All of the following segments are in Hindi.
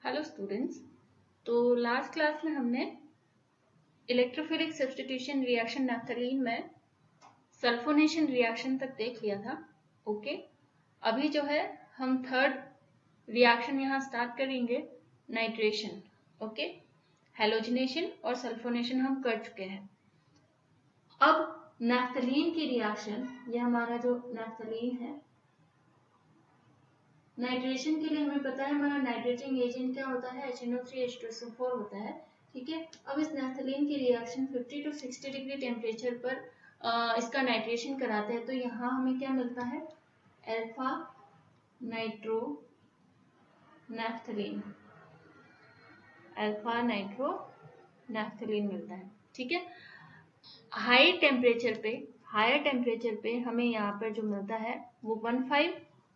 Hello students. तो लास्ट क्लास में हमने इलेक्ट्रोफिलिक सब्स्टिट्यूशन रिएक्शन नैप्थलीन में सल्फोनेशन रिएक्शन तक देख लिया था। ओके, अभी जो है हम थर्ड रिएक्शन यहाँ स्टार्ट करेंगे, नाइट्रेशन। ओके, हेलोजिनेशन और सल्फोनेशन हम कर चुके हैं। अब नैप्थलीन की रिएक्शन, ये हमारा जो नैप्थलीन है, नाइट्रेशन के लिए हमें पता है हमारा नाइट्रेटिंग एजेंट क्या होता है, HNO3H2SO4 होता है। ठीक है, अब इस नैप्थलीन की रिएक्शन 50 to 60 डिग्री टेम्परेचर पर इसका नाइट्रेशन कराते हैं। तो यहाँ हमें क्या मिलता है, alpha nitro naphthalene, alpha nitro naphthalene मिलता है। ठीक है, हायर टेम्परेचर पे हमें यहाँ पर जो मिलता है वो 1,5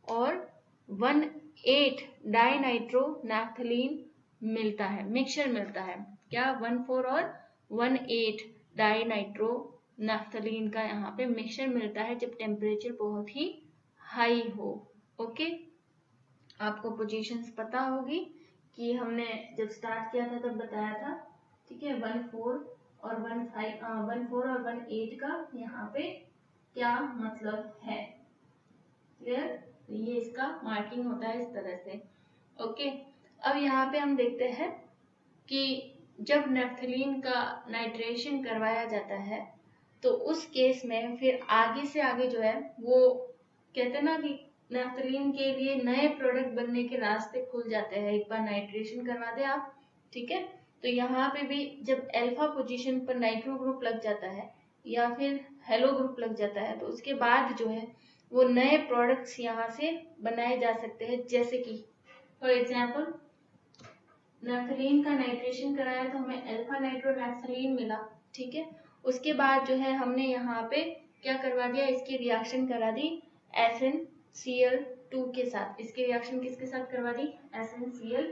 और 1,8 डाइनाइट्रो नैप्थलीन मिलता है, मिक्सचर मिलता है। क्या, 1,4 और 1,8 डाइनाइट्रो नैप्थलीन का यहाँ पे मिक्सचर मिलता है जब टेम्परेचर बहुत ही हाई हो। ओके, आपको पोजीशंस पता होगी कि हमने जब स्टार्ट किया था तब बताया था। ठीक है, 1,4 और 1,8 का यहाँ पे क्या मतलब है, क्लियर। ये इसका मार्किंग होता है इस तरह से। ओके, अब यहाँ पे हम देखते हैं कि जब नैप्थलीन का नाइट्रेशन करवाया जाता है तो उस केस में फिर आगे से आगे जो है वो कहते हैं ना कि नैप्थलीन के लिए नए प्रोडक्ट बनने के रास्ते खुल जाते हैं, एक बार नाइट्रेशन करवा दे आप। ठीक है, तो यहाँ पे भी जब अल्फा पोजीशन पर नाइट्रो ग्रुप लग जाता है या फिर हेलो ग्रुप लग जाता है तो उसके बाद जो है वो नए प्रोडक्ट्स यहाँ से बनाए जा सकते हैं। जैसे कि फॉर एग्जाम्पल नैप्थलीन का नाइट्रेशन कराया तो हमें अल्फा नाइट्रो नैप्थलीन मिला। ठीक है, उसके बाद जो है हमने यहाँ पे क्या करवा दिया, इसकी रिएक्शन करा दी SnCl2 के साथ। इसकी रिएक्शन किसके साथ करवा दी, SnCl,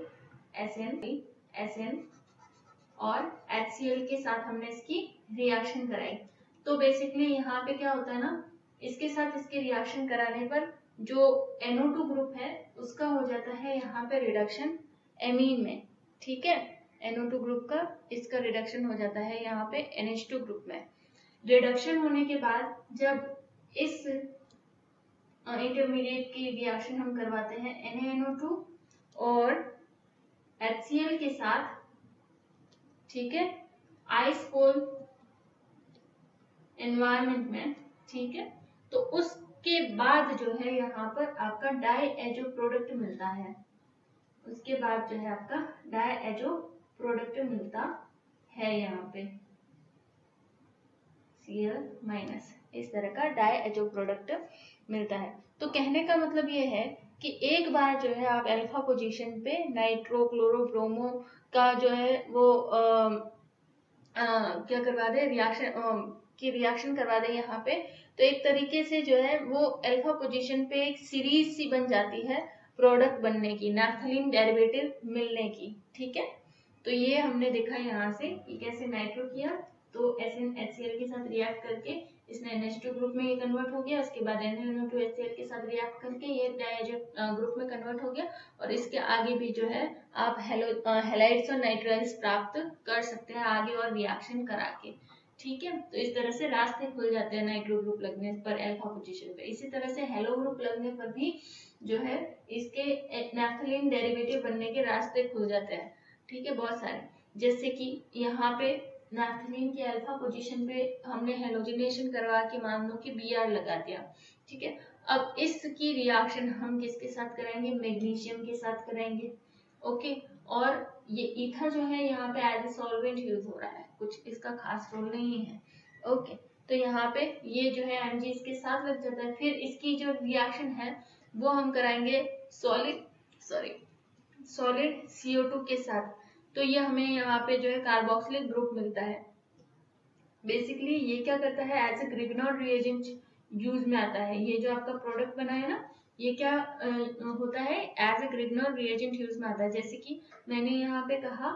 SN और HCl के साथ हमने इसकी रिएक्शन कराई। तो बेसिकली यहाँ पे क्या होता है ना, इसके साथ इसके रिएक्शन कराने पर जो NO2 ग्रुप है उसका हो जाता है यहाँ पे रिडक्शन एमीन में। ठीक है, NO2 ग्रुप का इसका रिडक्शन हो जाता है यहाँ पे NH2 ग्रुप में। रिडक्शन होने के बाद जब इस इंटरमीडिएट की रिएक्शन हम करवाते हैं NaNO2 और HCl के साथ, ठीक है, आइस कोल एनवायरमेंट में। ठीक है, तो उसके बाद जो है यहाँ पर आपका डाईएजो प्रोडक्ट मिलता है। उसके बाद जो है आपका डाईएजो प्रोडक्ट मिलता है यहाँ पे Cl-, इस तरह का डाईएजो प्रोडक्ट मिलता है। तो कहने का मतलब ये है कि एक बार जो है आप अल्फा पोजीशन पे नाइट्रो क्लोरो ब्रोमो का जो है वो क्या करवा दे, रिएक्शन करवा दे यहाँ पे, तो एक तरीके से जो है वो अल्फा पोजीशन पे एक सीरीज सी बन जाती है प्रोडक्ट बनने की, नैप्थलीन डेरिवेटिव मिलने की। ठीक है, तो ये हमने देखा यहाँ से कि कैसे नाइट्रो किया तो SnHCl के साथ रिएक्ट करके इसने NH2 ग्रुप में ये कन्वर्ट हो गया। उसके बाद NaNO2HCl के साथ रिएक्ट करके ये डाईएजो ग्रुप में कन्वर्ट हो गया। और इसके आगे भी जो है आप हैलाइड्स और नाइट्राइल्स प्राप्त कर सकते हैं आगे और रिएक्शन करा के। ठीक है, तो इस तरह से रास्ते खुल जाते हैं नाइट्रो ग्रुप लगने पर अल्फा पोजीशन पे। इसी तरह से हेलो ग्रुप लगने पर भी जो है इसके नैप्थलीन डेरिवेटिव बनने के रास्ते खुल जाते हैं। ठीक है, बहुत सारे, जैसे कि यहाँ पे नैप्थलीन के अल्फा पोजीशन पे हमने हेलोजिनेशन करवा के मान लो कि Br लगा दिया। ठीक है, अब इसकी रिएक्शन हम किसके साथ कराएंगे, मैग्नीशियम के साथ कराएंगे। ओके, और ये ईथर जो है यहाँ पे एज ए सॉल्वेंट यूज हो रहा है, कुछ इसका खास रोल नहीं है। ओके, तो यहाँ पे ये जो है Mg इसके साथ लग जाता है। फिर इसकी जो रिएक्शन है वो हम कराएंगे सॉलिड CO2 के साथ। तो ये हमें यहाँ पे जो है कार्बोक्सिलिक ग्रुप मिलता है। बेसिकली ये क्या करता है, एज ए ग्रिग्नॉर्ड रिएजेंट यूज में आता है। ये जो आपका प्रोडक्ट बना है ना, ये क्या होता है, एज ए ग्रिग्नॉर्ड रिएजेंट यूज में आता है। जैसे कि मैंने यहाँ पे कहा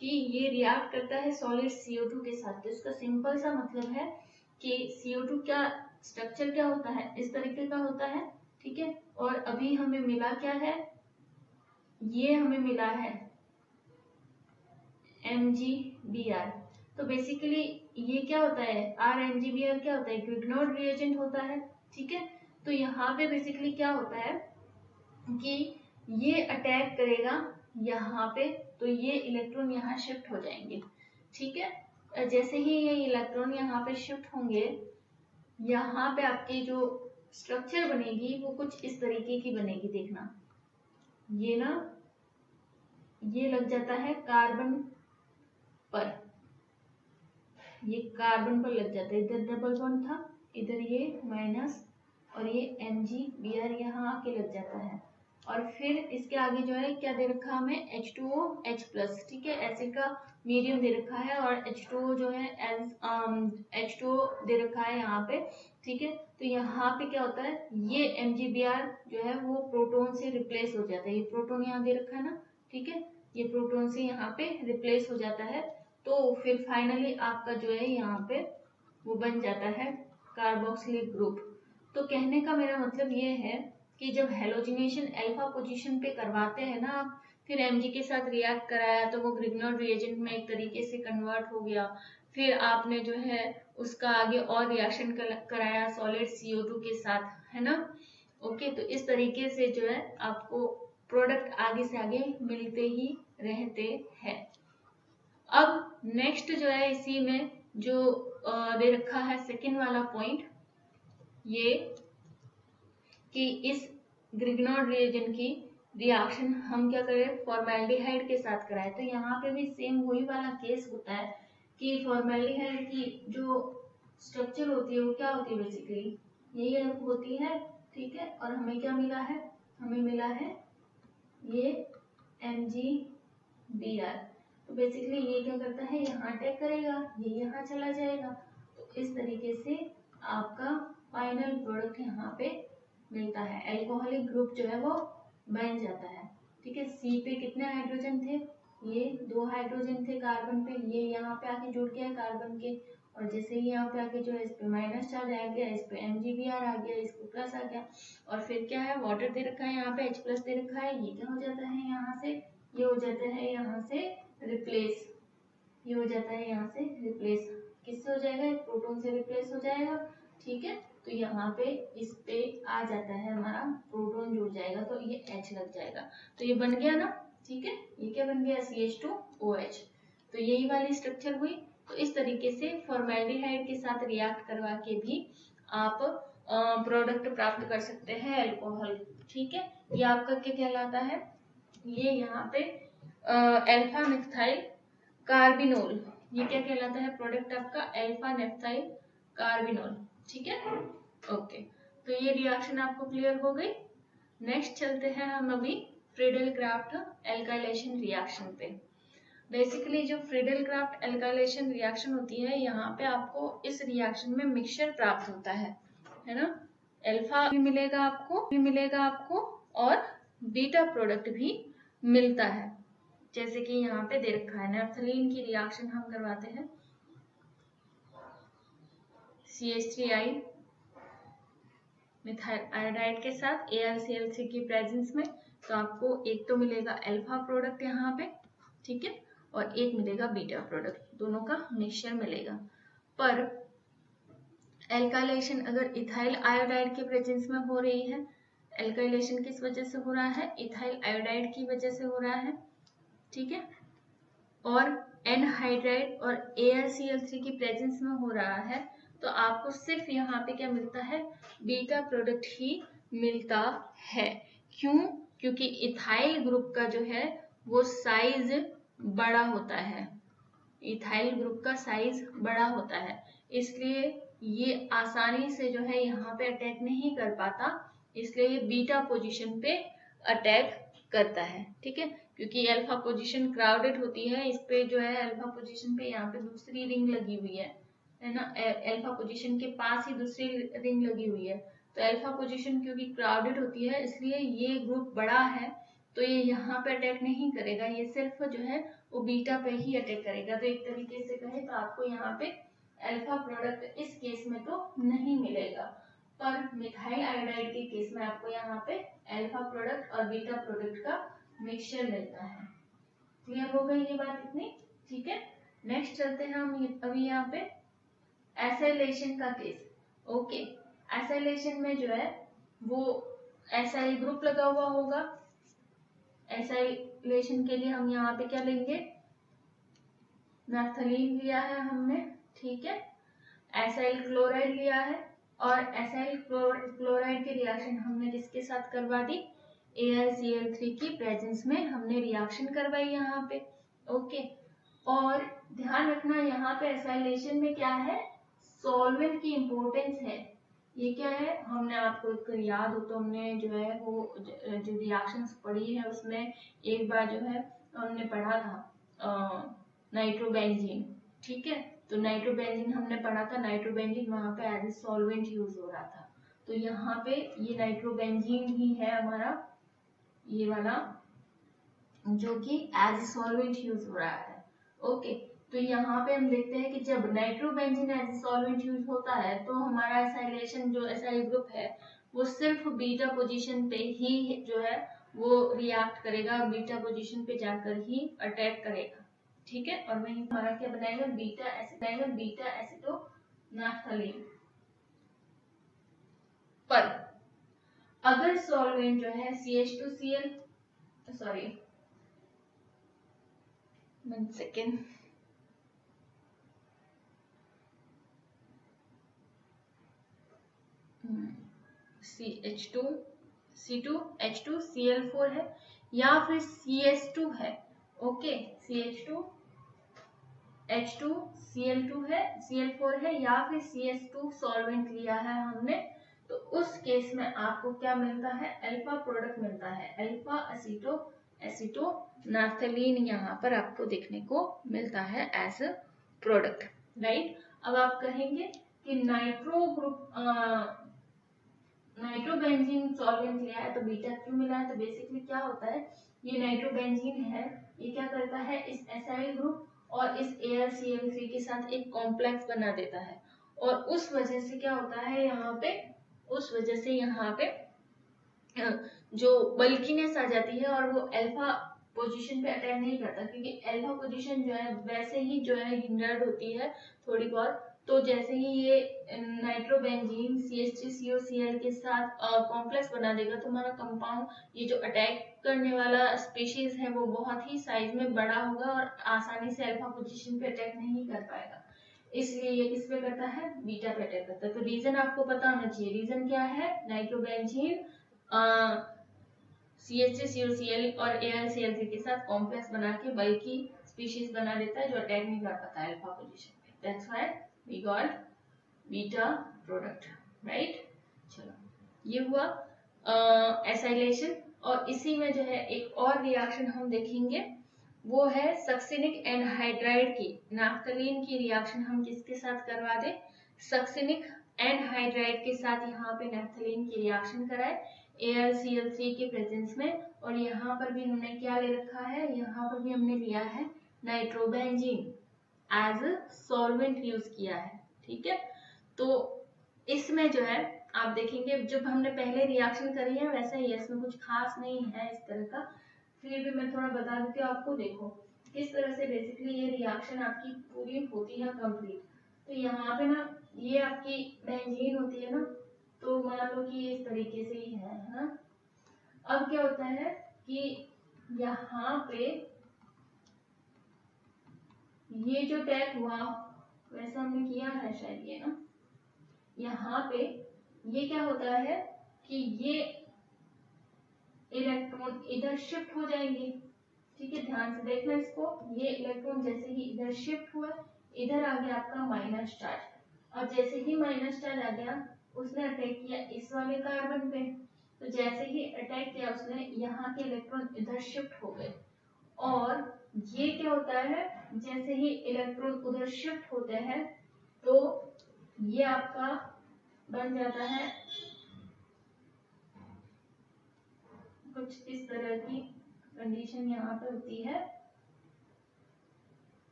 कि ये रिएक्ट करता है सॉलिड CO2 के साथ। तो इसका सिंपल सा मतलब है कि CO2 का स्ट्रक्चर क्या होता है, इस तरीके का होता है। ठीक है, और अभी हमें मिला क्या है, ये हमें मिला है MgBr। तो बेसिकली ये क्या होता है, RMgBr क्या होता है, ग्रिग्नॉर्ड रिएजेंट होता है। ठीक है, तो यहाँ पे बेसिकली क्या होता है कि ये अटैक करेगा यहाँ पे, तो ये इलेक्ट्रॉन यहाँ शिफ्ट हो जाएंगे। ठीक है, जैसे ही ये इलेक्ट्रॉन यहाँ पे शिफ्ट होंगे, यहाँ पे आपकी जो स्ट्रक्चर बनेगी वो कुछ इस तरीके की बनेगी। देखना, ये ना ये लग जाता है कार्बन पर, ये कार्बन पर लग जाता है। इधर डबल बॉन्ड था, इधर ये माइनस, और ये MgBr यहाँ आके लग जाता है। और फिर इसके आगे जो है क्या दे रखा हमें, H2OH+। ठीक है, एसिड का मीडियम दे रखा है और H2O जो है H2O दे रखा है यहाँ पे। ठीक है, तो यहाँ पे क्या होता है, ये MgBr जो है वो प्रोटॉन से रिप्लेस हो जाता है। ये प्रोटॉन यहाँ दे रखा है ना, ठीक है, ये प्रोटॉन से यहाँ पे रिप्लेस हो जाता है। तो फिर फाइनली आपका जो है यहाँ पे वो बन जाता है कार्बोक्सिलिक ग्रुप। तो कहने का मेरा मतलब ये है कि जब हेलोजिनेशन अल्फा पोजीशन पे करवाते हैं ना आप, फिर Mg के साथ रिएक्ट कराया तो वो ग्रिग्नॉर्ड रिएजेंट में एक तरीके से कन्वर्ट हो गया। फिर आपने जो है उसका आगे और रिएक्शन कराया सॉलिड CO2 के साथ, है ना। ओके, तो इस तरीके से जो है आपको प्रोडक्ट आगे से आगे मिलते ही रहते हैं। अब नेक्स्ट जो है इसी में जो दे रखा है सेकेंड वाला पॉइंट, ये कि इस ग्रिग्नॉर्ड रिएजेंट की रिएक्शन हम क्या करें, फॉर्मेल्डिहाइड के साथ कराएं। तो यहाँ पे भी सेम वही वाला केस होता है कि फॉर्मेल्डिहाइड की जो स्ट्रक्चर होती है वो क्या होती है, बेसिकली यही होती है। ठीक है, और हमें क्या मिला है, हमें मिला है ये MgBr। तो बेसिकली ये क्या करता है, यहाँ अटैक करेगा, ये यहाँ चला जाएगा। तो इस तरीके से आपका फाइनल प्रोडक्ट यहाँ पे मिलता है, अल्कोहलिक ग्रुप जो है वो बन जाता है। ठीक है, C पे कितने हाइड्रोजन थे, ये 2 हाइड्रोजन थे कार्बन पे, ये यहाँ पे आके जुड़ गया कार्बन के, और जैसे ही यहाँ पे आके जो है इस पे माइनस चार्ज आ गया, इस पे MgBr आ गया, इस पे प्लस आ गया, और फिर क्या है, वाटर दे रखा है यहाँ पे, H+ दे रखा है, ये क्या हो जाता है यहाँ से, ये हो जाता है यहाँ से रिप्लेस, ये हो जाता है यहाँ से रिप्लेस, किससे हो जाएगा, प्रोटॉन से रिप्लेस हो जाएगा। ठीक है, तो यहाँ पे इस पे आ जाता है हमारा प्रोटॉन जुड़ जाएगा, तो ये H लग जाएगा, तो ये बन गया ना। ठीक है, ये क्या बन गया, CH2OH। तो यही वाली स्ट्रक्चर हुई। तो इस तरीके से फॉर्मेल्डिहाइड के साथ रिएक्ट करवा के भी आप प्रोडक्ट प्राप्त कर सकते हैं, अल्कोहल। ठीक है, ये आपका क्या कहलाता है, ये यहाँ पे अल्फा नेफ्थाइल कार्बिनोल, ये क्या कहलाता है प्रोडक्ट आपका, अल्फा नेफ्थाइल कार्बिनोल। ठीक है, ओके, तो ये रिएक्शन आपको क्लियर हो गई। नेक्स्ट चलते हैं हम अभी फ्रीडल-क्राफ्ट एल्काइलेशन रिएक्शन पे। बेसिकली जो फ्रीडल-क्राफ्ट एल्काइलेशन रिएक्शन होती है, यहाँ पे आपको इस रिएक्शन में मिक्सचर प्राप्त होता है ना। अल्फा भी मिलेगा आपको और बीटा प्रोडक्ट भी मिलता है। जैसे कि यहाँ पे दे रखा है, नैप्थलीन की रिएक्शन हम करवाते हैं CH3I मिथाइल आयोडाइड के साथ AlCl3 की प्रेजेंस में, तो आपको एक तो मिलेगा अल्फा प्रोडक्ट यहाँ पे, ठीक है, और एक मिलेगा बीटा प्रोडक्ट, दोनों का मिक्सचर मिलेगा। पर एल्काइलेशन अगर इथाइल आयोडाइड के प्रेजेंस में हो रही है, एल्काइलेशन किस वजह से हो रहा है, इथाइल आयोडाइड की वजह से हो रहा है। ठीक है, और एनहाइड्राइड और AlCl3 की प्रेजेंस में हो रहा है, तो आपको सिर्फ यहाँ पे क्या मिलता है, बीटा प्रोडक्ट ही मिलता है। क्यों, क्योंकि इथाइल ग्रुप का जो है वो साइज बड़ा होता है, इथाइल ग्रुप का साइज बड़ा होता है, इसलिए ये आसानी से जो है यहाँ पे अटैक नहीं कर पाता, इसलिए बीटा पोजीशन पे अटैक करता है। ठीक है, क्योंकि अल्फा पोजीशन क्राउडेड होती है, इस पे जो है अल्फा पोजीशन पे यहाँ पे दूसरी रिंग लगी हुई है ना, अल्फा पोजीशन के पास ही दूसरी रिंग लगी हुई है। तो अल्फा पोजीशन क्योंकि क्राउडेड होती है, इसलिए ये ग्रुप बड़ा है, तो ये यहाँ पे अटैक नहीं करेगा, ये सिर्फ जो है वो बीटा पे ही अटैक करेगा। तो एक तरीके से कहे तो आपको यहाँ पे अल्फा प्रोडक्ट इस केस में तो नहीं मिलेगा, पर मिथाइल आयोडाइड के केस में आपको यहाँ पे अल्फा प्रोडक्ट और बीटा प्रोडक्ट का मिक्सचर मिलता है। क्लियर हो गई ये बात इतनी? ठीक है, नेक्स्ट चलते हैं हम अभी यहाँ पे एसाइलेशन का केस। ओके, एसाइलेशन में जो है वो एसाइल ग्रुप लगा हुआ होगा। एसाइलेशन के लिए हम यहाँ पे क्या लेंगे, नैफ्थलीन लिया है हमने, ठीक है, एसाइल क्लोराइड लिया है, और एसाइल क्लोराइड की रिएक्शन हमने किसके साथ करवा दी, AlCl3 की प्रेजेंस में हमने रिएक्शन करवाई यहाँ पे। ओके, और ध्यान रखना यहाँ पे एसाइलेशन में क्या है, सॉल्वेंट की इंपॉर्टेंस है। ये क्या है, हमने आपको याद हो तो हमने जो है वो जो रिएक्शंस पढ़ी है उसमें एक बार जो है हमने पढ़ा था नाइट्रोबेंजीन, ठीक है, तो नाइट्रोबेंजीन हमने पढ़ा था, नाइट्रोबेंजीन वहां पे एज ए सॉल्वेंट यूज हो रहा था। तो यहाँ पे ये नाइट्रोबेंजीन ही है हमारा ये वाला जो कि एज ए सॉल्वेंट यूज हो रहा है। ओके, तो यहाँ पे हम देखते हैं कि जब nitrobenzene as a solvent use होता है तो हमारा एसाइलेशन जो एसाइल ग्रुप है वो सिर्फ बीटा पोजीशन पे ही जो है वो रिएक्ट करेगा, बीटा पोजीशन पे जाकर ही अटैक करेगा, ठीक है, और वही हमारा क्या बनाएगा, बीटा एसिटो नैफ्थलीन। पर अगर सॉल्वेंट जो है CH2Cl, sorry 1 second, CH2 C2H2Cl4 है या फिर CS2 है। ओके, CH2 H2Cl2 है, Cl4 है, या फिर CS2 सॉल्वेंट लिया है हमने, तो उस केस में आपको क्या मिलता है, अल्फा प्रोडक्ट मिलता है, अल्फा एसिटो नैफ्थलीन यहाँ पर आपको देखने को मिलता है एज अ प्रोडक्ट, राइट। अब आप कहेंगे कि नाइट्रोबेंजीन सॉल्वेंट लिया है तो बीटा क्यों मिला है, तो बेसिकली क्या होता है, ये नाइट्रोबेंजीन है, ये क्या करता है, इस एसाइल ग्रुप और इस AlCl3 के साथ एक कॉम्प्लेक्स बना देता है, और उस वजह से क्या होता है यहाँ पे, उस वजह से यहाँ पे जो बल्कीनेस आ जाती है और वो अल्फा पोजीशन पे अटैक नहीं करता, क्योंकि अल्फा पोजीशन जो है वैसे ही जो है हिंडर्ड होती है थोड़ी बहुत, तो जैसे ही ये नाइट्रोबेंजीन CH3COCl के साथ कॉम्प्लेक्स बना देगा तो हमारा कंपाउंड ये जो अटैक करने वाला स्पीशीज है वो बहुत ही साइज में बड़ा होगा और आसानी से अल्फा पोजीशन पे अटैक नहीं कर पाएगा, इसलिए ये किस पे करता है, बीटा पे अटैक करता है। तो रीजन आपको पता होना चाहिए, रीजन क्या है, नाइट्रोबेंजीन CH3COCl और AlCl3 के साथ कॉम्प्लेक्स बना के बल्कि स्पीशीज बना देता है जो अटैक नहीं कर पाता है अल्फा पोजीशन पे, that's why we got beta product, right. चलो, ये हुआ एसाइलेशन, और इसी में जो है एक और रिएक्शन हम देखेंगे, वो है सक्सिनिक एनहाइड्राइड की, नैफ्थलीन की रिएक्शन हम किसके साथ करवा दें, सक्सिनिक एनहाइड्राइड के साथ यहाँ पे नैफ्थलीन की रिएक्शन कराए AlCl3 के प्रेजेंस में, और यहाँ पर भी हमने क्या ले रखा है, यहाँ पर भी हमने लिया है नाइट्रोबेंजीन एज सॉल्वेंट यूज किया है, ठीक है। तो इसमें जो है आप देखेंगे जब हमने पहले रिएक्शन करी है वैसा ही है, इसमें कुछ खास नहीं है इस तरह का, फिर भी मैं थोड़ा बता देती हूँ आपको, देखो किस तरह से बेसिकली ये रिएक्शन आपकी पूरी होती है कंप्लीट। तो यहाँ पे ना ये आपकी बेंजीन होती है ना, तो मान लो कि ये इस तरीके से ही है ना। अब क्या होता है कि यहाँ पे ये जो टैग हुआ वैसा हमने किया है शायद, ये ना यहाँ पे ये क्या होता है कि ये इलेक्ट्रॉन इधर शिफ्ट हो जाएंगे, ठीक है, ध्यान से देखना इसको, ये इलेक्ट्रॉन जैसे ही इधर शिफ्ट हुआ इधर आ गया आपका माइनस चार्ज, और जैसे ही माइनस चार्ज आ गया उसने अटैक किया इस वाले कार्बन पे, तो जैसे ही अटैक किया उसने यहाँ के इलेक्ट्रॉन इधर शिफ्ट हो गए, और ये क्या होता है, जैसे ही इलेक्ट्रॉन उधर शिफ्ट होते हैं तो ये आपका बन जाता है कुछ इस तरह की कंडीशन यहाँ पे होती है,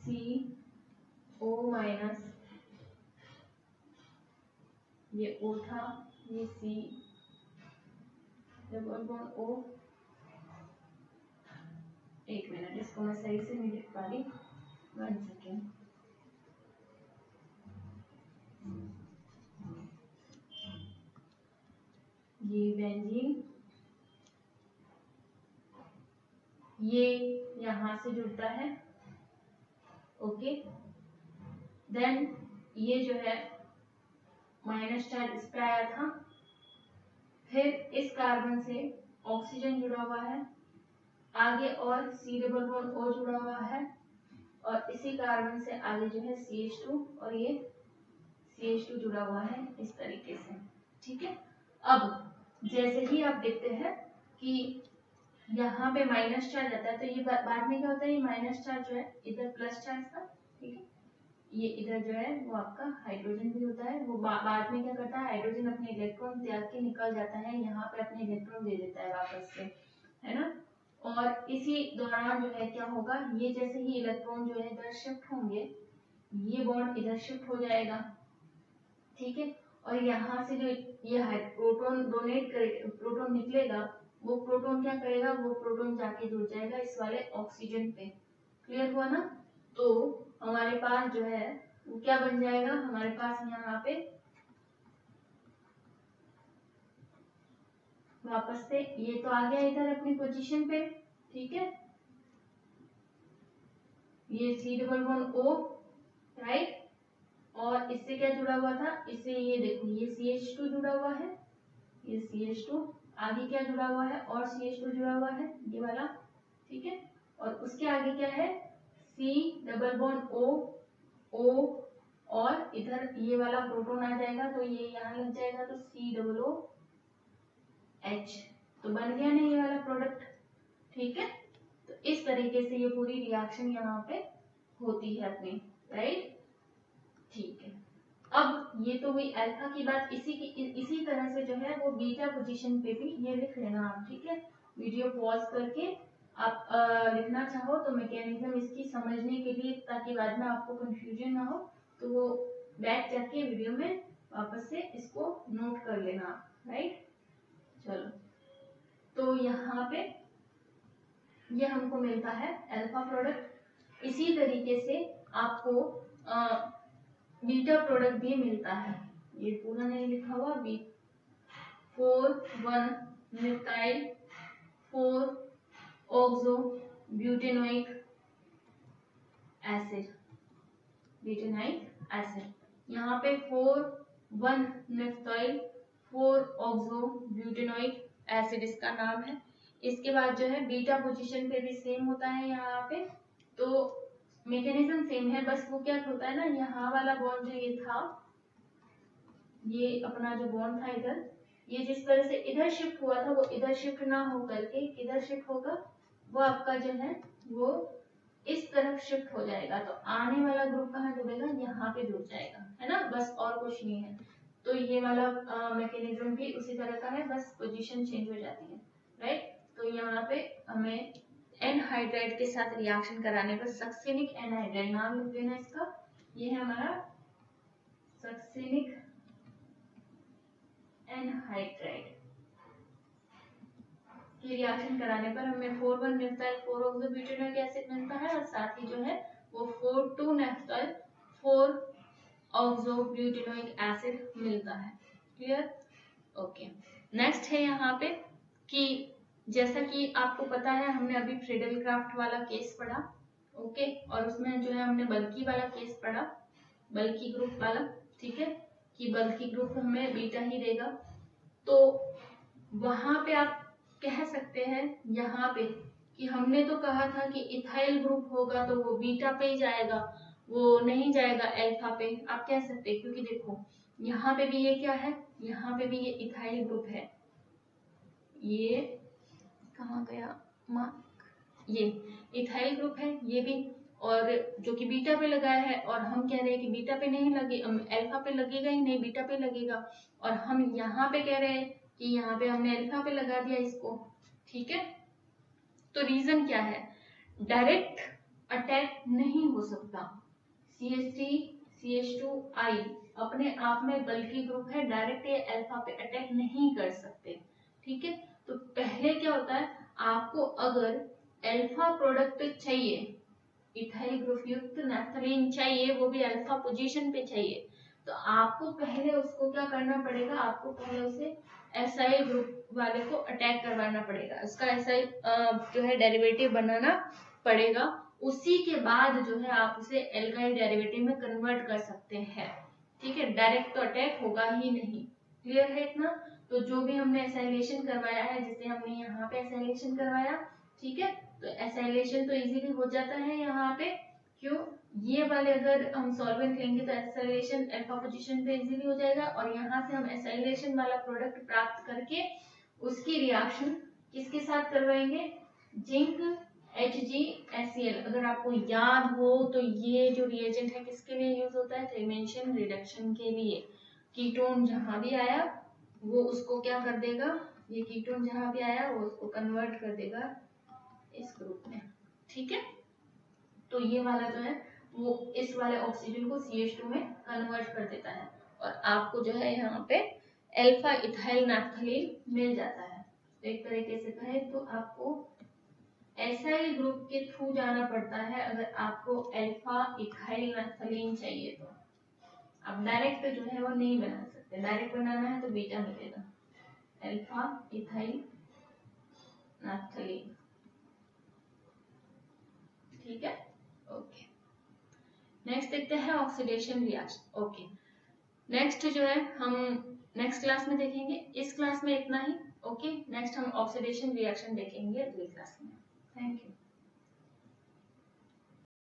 CO माइनस, ये O था, ये C डबल बॉन्ड O, एक मिनट, इसको मैं सही से नहीं लिख पा रही, 1 सेकेंड। ये बेंजीन ये यहां से जुड़ता है, ओके। देन ये जो है माइनस चार्ज इस पे आया था, फिर इस कार्बन से ऑक्सीजन जुड़ा हुआ है, आगे और C डबल बॉन्ड O जुड़ा हुआ है, और इसी कार्बन से आगे जो है CH2 और ये CH2 जुड़ा हुआ है इस तरीके से, ठीक है। अब जैसे ही आप देखते हैं कि यहाँ पे माइनस चार्ज आता है, तो ये बाद में क्या होता है, ये माइनस चार्ज जो है इधर प्लस चार्ज था, ठीक है। ये इधर जो है वो आपका हाइड्रोजन भी होता है, वो बाद में क्या करता है, हाइड्रोजन अपने इलेक्ट्रॉन त्याग के निकल जाता है, यहाँ पे अपने इलेक्ट्रॉन दे देता है वापस से, है ना। और इसी दौरान जो है क्या होगा, ये जैसे ही इलेक्ट्रॉन जो है इधर शिफ्ट होंगे, ये बॉन्ड इधर शिफ्ट हो जाएगा, ठीक है। और यहाँ से जो ये प्रोटॉन डोनेट करे, प्रोटॉन निकलेगा, वो प्रोटॉन क्या करेगा, वो प्रोटॉन जाके जुड़ जाएगा इस वाले ऑक्सीजन पे। क्लियर हुआ ना। तो हमारे पास जो है वो क्या बन जाएगा, हमारे पास यहाँ पे वापस से ये तो आ गया इधर अपनी पोजीशन पे, ठीक है। ये C double bond O, right, और इससे क्या जुड़ा हुआ था, इससे ये देखो ये CH2 जुड़ा हुआ है, ये CH2, आगे क्या जुड़ा हुआ है, और CH2 जुड़ा हुआ है ये वाला, ठीक है। और उसके आगे क्या है, C डबल बॉन्ड O, और इधर ये वाला प्रोटॉन आ जाएगा, तो ये यहाँ लग जाएगा, तो C डबल O H, तो बन गया ना ये वाला प्रोडक्ट, ठीक है। तो इस तरीके से ये पूरी रिएक्शन यहाँ पे होती है अपनी, राइट, ठीक है। अब ये तो हुई अल्फा की बात, इसी तरह से जो है वो बीटा पोजीशन पे भी ये लिख लेना आप, ठीक है। वीडियो पॉज करके आप लिखना चाहो तो मैकेनिज्म इसकी समझने के लिए, ताकि बाद में आपको कंफ्यूजन ना हो, तो वो बैक जाके वीडियो में वापस से इसको नोट कर लेना, राइट। चलो, तो यहाँ पे ये हमको मिलता है अल्फा प्रोडक्ट। इसी तरीके से आपको बीटा प्रोडक्ट भी मिलता है, ये पूरा नहीं लिखा हुआ, 4,1-methyl 4-oxo-butanoic एसिड, ब्यूटेनाइक एसिड, यहाँ पे 4,1-methyl 4-oxo-butanoic एसिड इसका नाम है। इसके बाद जो है बीटा पोजीशन पे भी सेम होता है यहाँ पे, तो मैकेनिज्म सेम है, बस वो क्या होता है ना, यहाँ वाला बॉन्ड जो ये था, ये अपना जो बॉन्ड था इधर, ये जिस तरह से इधर शिफ्ट हुआ था, वो इधर शिफ्ट ना हो करके इधर शिफ्ट होगा, वो आपका जो है वो इस तरफ शिफ्ट हो जाएगा, तो आने वाला ग्रुप कहाँ जुड़ेगा, यहाँ पे जुड़ जाएगा, है ना, बस और कुछ नहीं है। तो ये वाला मैकेनिज्म भी उसी तरह का है, बस पोजीशन चेंज हो जाती है, राइट। तो यहाँ पे हमें एनहाइड्राइड के साथ रिएक्शन कराने पर सक्सेनिक एनहाइड्राइड, नाम लिख देना इसका, ये है हमारा सक्सेनिक एनहाइड्राइड की रिएक्शन कराने पर हमें 4,1-methyl 4-oxo-butanoic एसिड मिलता है, और साथ ही जो है वो 4,2-methyl 4-oxo-butanoic एसिड मिलता है। Clear, okay. नेक्स्ट है यहाँ पे कि जैसा कि आपको पता है, हमने अभी फ्रीडल-क्राफ्ट वाला केस पढ़ा, ओके, और उसमें जो है हमने बल्कि वाला केस पढ़ा, बल्कि ग्रुप वाला, ठीक है, कि बल्कि ग्रुप हमें बीटा ही देगा। तो वहां पे आप कह सकते हैं यहाँ पे कि हमने तो कहा था कि इथाइल ग्रुप होगा तो वो बीटा पे ही जाएगा, वो नहीं जाएगा अल्फा पे, आप कह सकते हैं, क्योंकि देखो यहाँ पे भी ये क्या है, यहाँ पे भी ये इथाइल ग्रुप है, ये कहाँ गया मार्क, ये इथाइल ग्रुप है ये भी, और जो कि बीटा पे लगाया है, और हम कह रहे हैं कि बीटा पे नहीं लगे, अल्फा पे लगेगा ही नहीं, बीटा पे लगेगा, और हम यहाँ पे कह रहे हैं कि यहाँ पे हमने अल्फा पे लगा दिया इसको, ठीक है। तो रीजन क्या है, डायरेक्ट अटैक नहीं हो सकता, CH3 CH2I अपने आप में बल्कि ग्रुप है, डायरेक्ट ये अल्फा पे अटैक नहीं कर सकते, ठीक है। तो पहले क्या होता है, आपको अगर अल्फा प्रोडक्ट चाहिए, इथाइल ग्रुप युक्त नैफ्थलीन चाहिए, वो भी अल्फा पोजीशन पे चाहिए, तो आपको पहले उसको क्या करना पड़ेगा, आपको पहले उसे एसाइल ग्रुप वाले को अटैक करवाना पड़ेगा, उसका एसाइल जो है डेरिवेटिव बनाना पड़ेगा, उसी के बाद जो है आप उसे एल्काइल डेरिवेटिव में कन्वर्ट कर सकते हैं। ठीक है, डायरेक्ट तो अटैक होगा ही नहीं। क्लियर है इतना? तो जो भी हमने एसाइलेशन करवाया है, जैसे हमने यहाँ पे एसाइलेशन करवाया, ठीक है, तो एसाइलेशन तो इजीली हो जाता है यहाँ पे, क्यों, ये वाले अगर हम सॉल्वेंट लेंगे तो एसाइलेशन अल्फा पोजीशन पे इजीली हो जाएगा, और यहाँ से हम एसाइलेशन वाला प्रोडक्ट प्राप्त करके उसकी रिएक्शन किसके साथ करवाएंगे, जिंक HgHcl। अगर आपको याद हो तो ये जो रिएजेंट है किसके लिए यूज होता है, थ्रीमेंशन रिडक्शन के लिए। कीटोन जहां भी आया वो उसको क्या कर देगा, ये कीटोन जहां भी आया वो उसको कन्वर्ट कर देगा इस ग्रुप में। ठीक है, तो ये वाला जो है वो इस वाले ऑक्सीजन को CH2 में कन्वर्ट कर देता है, और आपको जो है यहाँ पे अल्फा इथाइल नैफ्थलीन मिल जाता है। तो एक तरीके से कहे तो आपको एसाइल ग्रुप के थ्रू जाना पड़ता है अगर आपको अल्फा इथाइल नैफ्थलीन चाहिए तो। आप डायरेक्ट जो है वो नहीं बना सकते, डायरेक्ट बनाना है तो बीटा मिलेगा, अल्फा इथाइल नैफ्थलीन। ठीक है, ओके। नेक्स्ट देखते हैं ऑक्सीडेशन रिएक्शन। ओके, नेक्स्ट जो है हम नेक्स्ट क्लास में देखेंगे, इस क्लास में इतना ही। ओके, नेक्स्ट हम ऑक्सीडेशन रिएक्शन देखेंगे अगली क्लास में। Thank you.